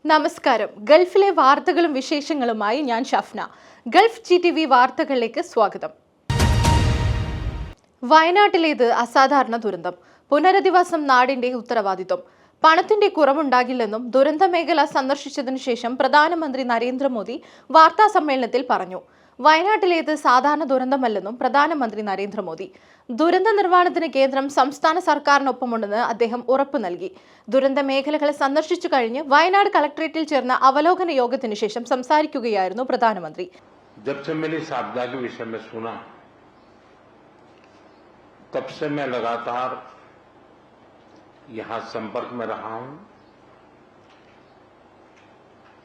നമസ്കാരം. ഗൾഫിലെ വാർത്തകളും വിശേഷങ്ങളുമായി ഞാൻ ഷഫ്ന. ഗൾഫ് GTV വാർത്തകളിലേക്ക് സ്വാഗതം. വയനാട്ടിലേത് അസാധാരണ ദുരന്തം. പുനരധിവാസം നാടിന്റെ ഉത്തരവാദിത്വം. പണത്തിന്റെ കുറവുണ്ടാകില്ലെന്നും ദുരന്ത മേഖല സന്ദർശിച്ചതിനു ശേഷം പ്രധാനമന്ത്രി നരേന്ദ്രമോദി വാർത്താ സമ്മേളനത്തിൽ പറഞ്ഞു. വയനാട്ടിലേത് സാധാരണ ദുരന്തമല്ലെന്നും പ്രധാനമന്ത്രി നരേന്ദ്രമോദി. ദുരന്ത നിർവ്വഹണത്തിന് കേന്ദ്രം സംസ്ഥാന സർക്കാരിനൊപ്പമുണ്ടെന്ന് അദ്ദേഹം ഉറപ്പു നൽകി. ദുരന്ത മേഖലകളെ സന്ദർശിച്ചു കഴിഞ്ഞ് വയനാട് കളക്ടറേറ്റിൽ ചേർന്ന അവലോകന യോഗത്തിനു ശേഷം സംസാരിക്കുകയായിരുന്നു പ്രധാനമന്ത്രി. तब से मैं लगातार यहां संपर्क में रहा हूं,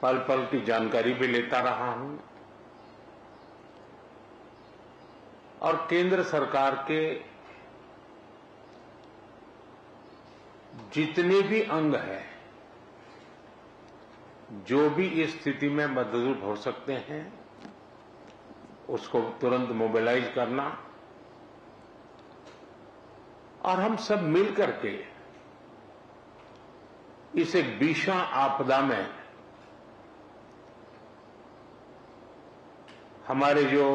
पल पल की जानकारी भी लेता रहा हूं और केंद्र सरकार के जितने भी अंग हैं, जो भी इस स्थिति में मददरूप हो सकते हैं, उसको तुरंत मोबिलाइज करना और हम सब मिलकर के इस एक भीषण आपदा में हमारे जो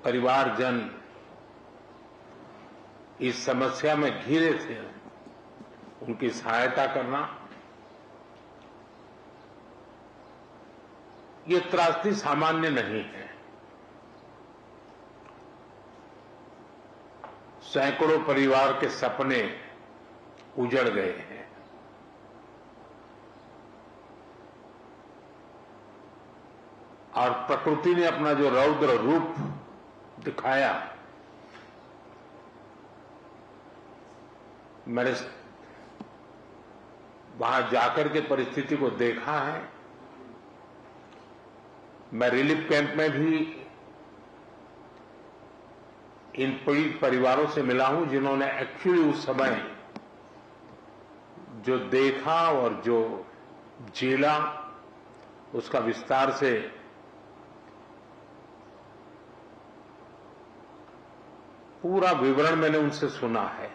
परिवारजन इस समस्या में घिरे थे, उनकी सहायता करना, ये त्रासदी सामान्य नहीं है। सैकड़ों परिवार के सपने उजड़ गए हैं। और प्रकृति ने अपना जो रौद्र रूप दिखाया, मैंने वहां जाकर के परिस्थिति को देखा है। मैं रिलीफ कैंप में भी इन पीड़ित परिवारों से मिला हूं, जिन्होंने एक्चुअली उस समय जो देखा और जो झेला, उसका विस्तार से पूरा विवरण मैंने उनसे सुना है।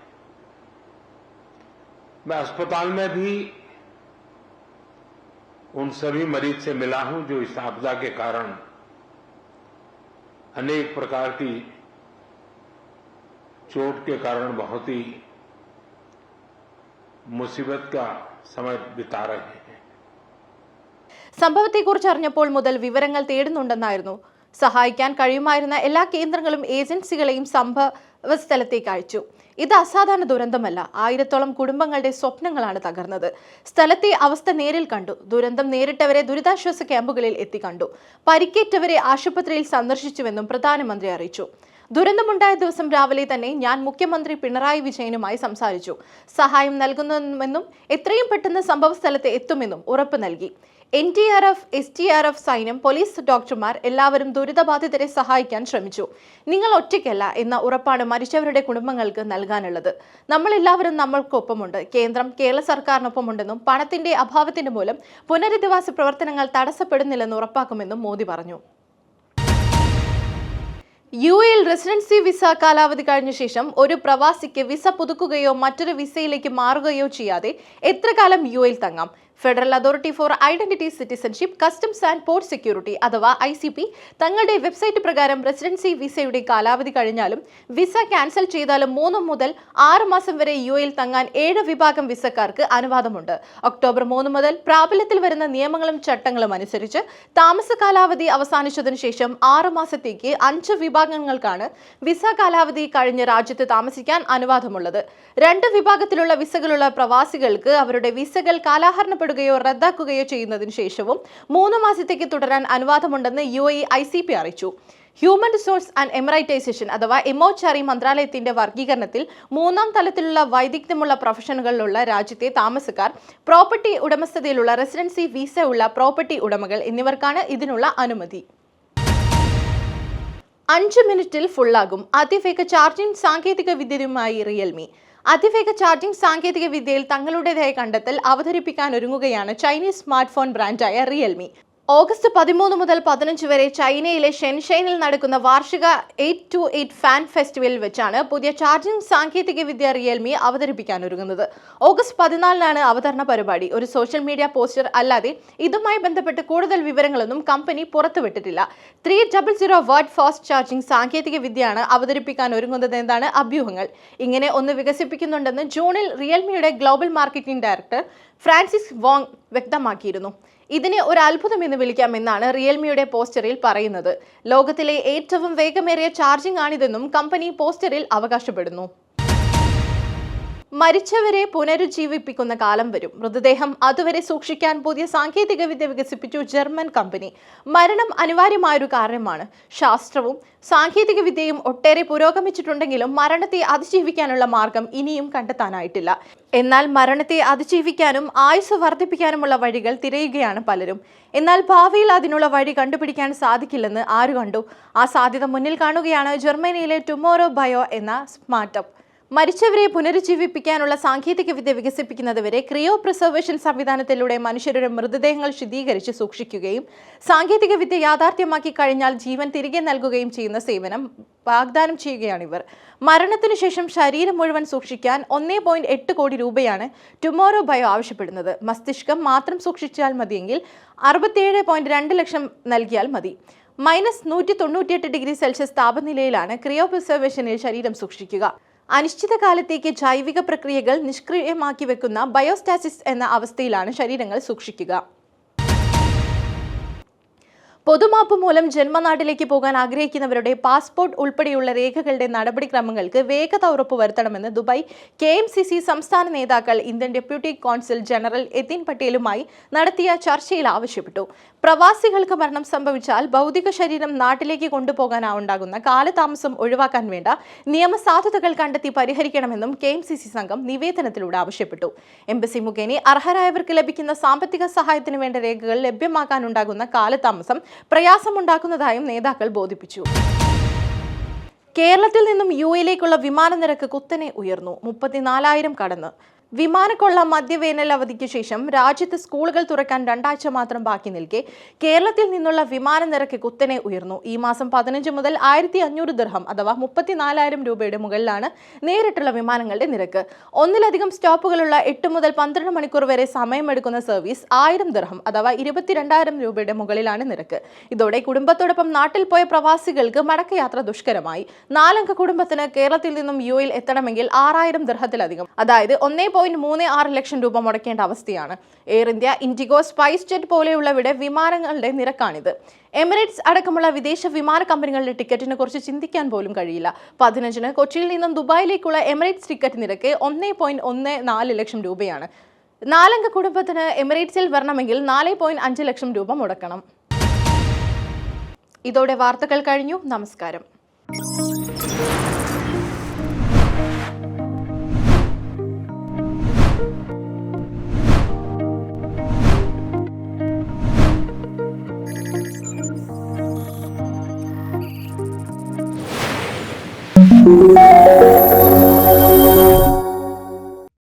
मैं अस्पताल में भी उन सभी मरीज से मिला हूं जो इस आपदा के कारण अनेक प्रकार की चोट के कारण बहुत ही मुसीबत का समय बिता रहे हैं. സംഭവത്തെക്കുറിച്ച് അറിഞ്ഞപ്പോൾ മുതൽ വിവരങ്ങൾ തേടുന്നുണ്ടെന്നായിരുന്നു. സഹായിക്കാൻ കഴിയുമായിരുന്ന എല്ലാ കേന്ദ്രങ്ങളും ഏജൻസികളെയും സംഭവ സ്ഥലത്തേക്ക് അയച്ചു. ഇത് അസാധാരണ ദുരന്തമല്ല. 1000-ഓളം കുടുംബങ്ങളുടെ സ്വപ്നങ്ങളാണ് തകർന്നത്. സ്ഥലത്തെ അവസ്ഥ നേരിൽ കണ്ടു. ദുരന്തം നേരിട്ടവരെ ദുരിതാശ്വാസ ക്യാമ്പുകളിൽ എത്തിക്കണ്ടു. പരിക്കേറ്റവരെ ആശുപത്രിയിൽ സന്ദർശിച്ചുവെന്നും പ്രധാനമന്ത്രി അറിയിച്ചു. ദുരന്തമുണ്ടായ ദിവസം രാവിലെ തന്നെ ഞാൻ മുഖ്യമന്ത്രി പിണറായി വിജയനുമായി സംസാരിച്ചു. സഹായം നൽകുന്നുവെന്നും എത്രയും പെട്ടെന്ന് സംഭവ സ്ഥലത്ത് എത്തുമെന്നും ഉറപ്പ് നൽകി. NDRF, SDRF സൈന്യം, പോലീസ്, ഡോക്ടർമാർ എല്ലാവരും ദുരിതബാധിതരെ സഹായിക്കാൻ ശ്രമിച്ചു. നിങ്ങൾ ഒറ്റയ്ക്കല്ല എന്ന ഉറപ്പാണ് മരിച്ചവരുടെ കുടുംബങ്ങൾക്ക് നൽകാനുള്ളത്. നമ്മളെല്ലാവരും നമ്മൾക്കൊപ്പമുണ്ട്. കേന്ദ്രം കേരള സർക്കാരിനൊപ്പമുണ്ടെന്നും പണത്തിന്റെ അഭാവത്തിന്റെ മൂലം പുനരധിവാസ പ്രവർത്തനങ്ങൾ തടസ്സപ്പെടുന്നില്ലെന്ന് ഉറപ്പാക്കുമെന്നും മോദി പറഞ്ഞു. UAE റെസിഡൻസി വിസ കാലാവധി കഴിഞ്ഞ ശേഷം ഒരു പ്രവാസിക്ക് വിസ പുതുക്കുകയോ മറ്റൊരു വിസയിലേക്ക് മാറുകയോ ചെയ്യാതെ എത്ര കാലം UAE തങ്ങാം? Federal authority for identity, citizenship, customs and port security അഥവാ ICP തങ്ങളുടെ വെബ്സൈറ്റ് പ്രകാരം റെസിഡൻസി വിസയുടെ കാലാവധി കഴിഞ്ഞാലും വിസ ക്യാൻസൽ ചെയ്താലും 3 മുതൽ 6 മാസം വരെ UAE തങ്ങാൻ 7 വിഭാഗം വിസക്കാർക്ക് അനുവാദമുണ്ട്. ഒക്ടോബർ 3 മുതൽ പ്രാബല്യത്തിൽ വരുന്ന നിയമങ്ങളും ചട്ടങ്ങളും അനുസരിച്ച് താമസ കാലാവധി അവസാനിച്ചതിനു ശേഷം 6 മാസത്തേക്ക് 5 വിഭാഗങ്ങൾക്കാണ് വിസ കാലാവധി കഴിഞ്ഞ് രാജ്യത്ത് താമസിക്കാൻ അനുവാദമുള്ളത്. 2 വിഭാഗത്തിലുള്ള വിസകളുള്ള പ്രവാസികൾക്ക് അവരുടെ വിസകൾ കാലാഹരണപ്പെടുകയോ റദ്ദാക്കുകയോ ചെയ്യുന്നതിനു ശേഷവും 3 മാസത്തേക്ക് തുടരാൻ അനുവാദമുണ്ടെന്ന് UAE ICP അറിയിച്ചു. ഹ്യൂമൻ റിസോഴ്സ് ആൻഡ് എമറൈറ്റൈസേഷൻ അഥവാ MHRE മന്ത്രാലയത്തിന്റെ വർഗീകരണത്തിൽ 3ാം തലത്തിലുള്ള വൈദഗ്ധ്യമുള്ള പ്രൊഫഷനുകളിലുള്ള രാജ്യത്തെ താമസക്കാർ, പ്രോപ്പർട്ടി ഉടമസ്ഥതയിലുള്ള റെസിഡൻസി വിസ ഉള്ള പ്രോപ്പർട്ടി ഉടമകൾ എന്നിവർക്കാണ് ഇതിനുള്ള അനുമതി. 5 മിനിറ്റിൽ ഫുള്ളാകും. അതിവേഗ ചാർജിംഗ് സാങ്കേതിക വിദ്യയുമായി റിയൽമി. അതിവേഗ ചാർജിംഗ് സാങ്കേതിക വിദ്യയിൽ തങ്ങളുടേതായ കണ്ടെത്തൽ അവതരിപ്പിക്കാൻ ഒരുങ്ങുകയാണ് ചൈനീസ് സ്മാർട്ട് ഫോൺ ബ്രാൻഡായ റിയൽമി. ഓഗസ്റ്റ് 13 മുതൽ 15 വരെ ചൈനയിലെ ഷെൻഷൈനിൽ നടക്കുന്ന വാർഷിക 828 ഫാൻ ഫെസ്റ്റിവലിൽ വെച്ചാണ് പുതിയ ചാർജിംഗ് സാങ്കേതികവിദ്യ റിയൽമി അവതരിപ്പിക്കാനൊരുങ്ങുന്നത്. ഓഗസ്റ്റ് 14-നാണ് അവതരണ പരിപാടി. ഒരു സോഷ്യൽ മീഡിയ പോസ്റ്റർ അല്ലാതെ ഇതുമായി ബന്ധപ്പെട്ട് കൂടുതൽ വിവരങ്ങളൊന്നും കമ്പനി പുറത്തുവിട്ടിട്ടില്ല. 300 വാട്ട് ഫാസ്റ്റ് ചാർജിംഗ് സാങ്കേതികവിദ്യയാണ് അവതരിപ്പിക്കാൻ എന്നാണ് അഭ്യൂഹങ്ങൾ. ഇങ്ങനെ ഒന്ന് വികസിപ്പിക്കുന്നുണ്ടെന്ന് ജൂണിൽ റിയൽമിയുടെ global marketing director Francis Wong വ്യക്തമാക്കിയിരുന്നു. ഇതിനെ ഒരു അത്ഭുതം എന്ന് വിളിക്കാമെന്നാണ് റിയൽമിയുടെ പോസ്റ്ററിൽ പറയുന്നത്. ലോകത്തിലെ ഏറ്റവും വേഗമേറിയ ചാർജിംഗ് ആണിതെന്നും കമ്പനി പോസ്റ്ററിൽ അവകാശപ്പെടുന്നു. മരിച്ചവരെ പുനരുജ്ജീവിപ്പിക്കുന്ന കാലം വരും. മൃതദേഹം അതുവരെ സൂക്ഷിക്കാൻ പുതിയ സാങ്കേതികവിദ്യ വികസിപ്പിച്ചു ജർമ്മൻ കമ്പനി. മരണം അനിവാര്യമായൊരു കാര്യമാണ്. ശാസ്ത്രവും സാങ്കേതികവിദ്യയും ഒട്ടേറെ പുരോഗമിച്ചിട്ടുണ്ടെങ്കിലും മരണത്തെ അതിജീവിക്കാനുള്ള മാർഗം ഇനിയും കണ്ടെത്താനായിട്ടില്ല. എന്നാൽ മരണത്തെ അതിജീവിക്കാനും ആയുസ് വർദ്ധിപ്പിക്കാനുമുള്ള വഴികൾ തിരയുകയാണ് പലരും. എന്നാൽ ഭാവിയിൽ അതിനുള്ള വഴി കണ്ടുപിടിക്കാൻ സാധിക്കില്ലെന്ന് ആരു കണ്ടു? ആ സാധ്യത മുന്നിൽ കാണുകയാണ് ജർമ്മനിയിലെ ടുമോറോ ബയോ എന്ന സ്റ്റാർട്ടപ്പ്. മരിച്ചവരെ പുനരുജ്ജീവിപ്പിക്കാനുള്ള സാങ്കേതികവിദ്യ വികസിപ്പിക്കുന്നതുവരെ ക്രിയോ പ്രിസർവേഷൻ സംവിധാനത്തിലൂടെ മനുഷ്യരുടെ മൃതദേഹങ്ങൾ ശുദ്ധീകരിച്ച് സൂക്ഷിക്കുകയും സാങ്കേതികവിദ്യ യാഥാർത്ഥ്യമാക്കി കഴിഞ്ഞാൽ ജീവൻ തിരികെ നൽകുകയും ചെയ്യുന്ന സേവനം വാഗ്ദാനം ചെയ്യുകയാണിവർ. മരണത്തിനു ശേഷം ശരീരം മുഴുവൻ സൂക്ഷിക്കാൻ 1.8 കോടി രൂപയാണ് ടുമോറോ ബയോ ആവശ്യപ്പെടുന്നത്. മസ്തിഷ്കം മാത്രം സൂക്ഷിച്ചാൽ മതിയെങ്കിൽ 67.2 ലക്ഷം നൽകിയാൽ മതി. -198 °C താപനിലയിലാണ് ക്രിയോ പ്രിസർവേഷനിൽ ശരീരം സൂക്ഷിക്കുക. അനിശ്ചിതകാലത്തേക്ക് ജൈവിക പ്രക്രിയകൾ നിഷ്ക്രിയമാക്കി വെക്കുന്ന ബയോസ്റ്റാസിസ് എന്ന അവസ്ഥയിലാണ് ശരീരങ്ങൾ സൂക്ഷിക്കുക. പൊതുമാപ്പ് മൂലം ജന്മനാട്ടിലേക്ക് പോകാൻ ആഗ്രഹിക്കുന്നവരുടെ പാസ്പോർട്ട് ഉൾപ്പെടെയുള്ള രേഖകളുടെ നടപടിക്രമങ്ങൾക്ക് വേഗത ഉറപ്പുവരുത്തണമെന്ന് ദുബായ് KMCC സംസ്ഥാന നേതാക്കൾ ഇന്ത്യൻ ഡെപ്യൂട്ടി കോൺസുൽ ജനറൽ യതീൻ പട്ടേലുമായി നടത്തിയ ചർച്ചയിൽ ആവശ്യപ്പെട്ടു. പ്രവാസികൾക്ക് മരണം സംഭവിച്ചാൽ ഭൗതിക ശരീരം നാട്ടിലേക്ക് കൊണ്ടുപോകാനുണ്ടാകുന്ന കാലതാമസം ഒഴിവാക്കാൻ വേണ്ട നിയമസാധുതകൾ കണ്ടെത്തി പരിഹരിക്കണമെന്നും KMCC സംഘം നിവേദനത്തിലൂടെ ആവശ്യപ്പെട്ടു. എംബസി മുഖേന അർഹരായവർക്ക് ലഭിക്കുന്ന സാമ്പത്തിക സഹായത്തിന് വേണ്ട രേഖകൾ ലഭ്യമാക്കാനുണ്ടാകുന്ന കാലതാമസം പ്രയാസമുണ്ടാക്കുന്നതായും നേതാക്കൾ ബോധിപ്പിച്ചു. കേരളത്തിൽ നിന്നും UAE-യിലേക്കുള്ള വിമാന നിരക്ക് കുത്തനെ ഉയർന്നു. 34,000 കടന്ന്. വിമാനക്കൊള്ള മധ്യവേനൽ അവധിക്ക് ശേഷം രാജ്യത്ത് സ്കൂളുകൾ തുറക്കാൻ 2 ആഴ്ച മാത്രം ബാക്കി നിൽക്കെ കേരളത്തിൽ നിന്നുള്ള വിമാന നിരക്ക് കുത്തനെ ഉയർന്നു. ഈ മാസം 15 മുതൽ 1,500 ദിർഹം അഥവാ 34,000 രൂപയുടെ മുകളിലാണ് നേരിട്ടുള്ള വിമാനങ്ങളുടെ നിരക്ക്. ഒന്നിലധികം സ്റ്റോപ്പുകളുള്ള 8 മുതൽ 12 മണിക്കൂർ വരെ സമയമെടുക്കുന്ന സർവീസ് 1000 ദിർഹം അഥവാ 22,000 രൂപയുടെ മുകളിലാണ് നിരക്ക്. ഇതോടെ കുടുംബത്തോടൊപ്പം നാട്ടിൽ പോയ പ്രവാസികൾക്ക് മടക്കയാത്ര ദുഷ്കരമായി. 4 അംഗ കുടുംബത്തിന് കേരളത്തിൽ നിന്നും UAE എത്തണമെങ്കിൽ 6,000 ദിർഹത്തിലധികം അതായത് 1.36 ലക്ഷം രൂപ മുടക്കേണ്ട അവസ്ഥയാണ്. Air India, IndiGo, SpiceJet പോലെയുള്ളവയുടെ വിമാനങ്ങളുടെ നിരക്കാണിത്. എമിറേറ്റ്സ് അടക്കമുള്ള വിദേശ വിമാന കമ്പനികളുടെ ടിക്കറ്റിനെ കുറിച്ച് ചിന്തിക്കാൻ പോലും കഴിയില്ല. 15-ന് കൊച്ചിയിൽ നിന്നും ദുബായിലേക്കുള്ള എമിറേറ്റ്സ് ടിക്കറ്റ് നിരക്ക് 1.14 ലക്ഷം രൂപയാണ്. 4 അംഗ കുടുംബത്തിന് എമിറേറ്റ്സിൽ വരണമെങ്കിൽ 4.5 ലക്ഷം രൂപ മുടക്കണം. ഇതോടെ വാർത്തകൾ കഴിഞ്ഞു. നമസ്കാരം.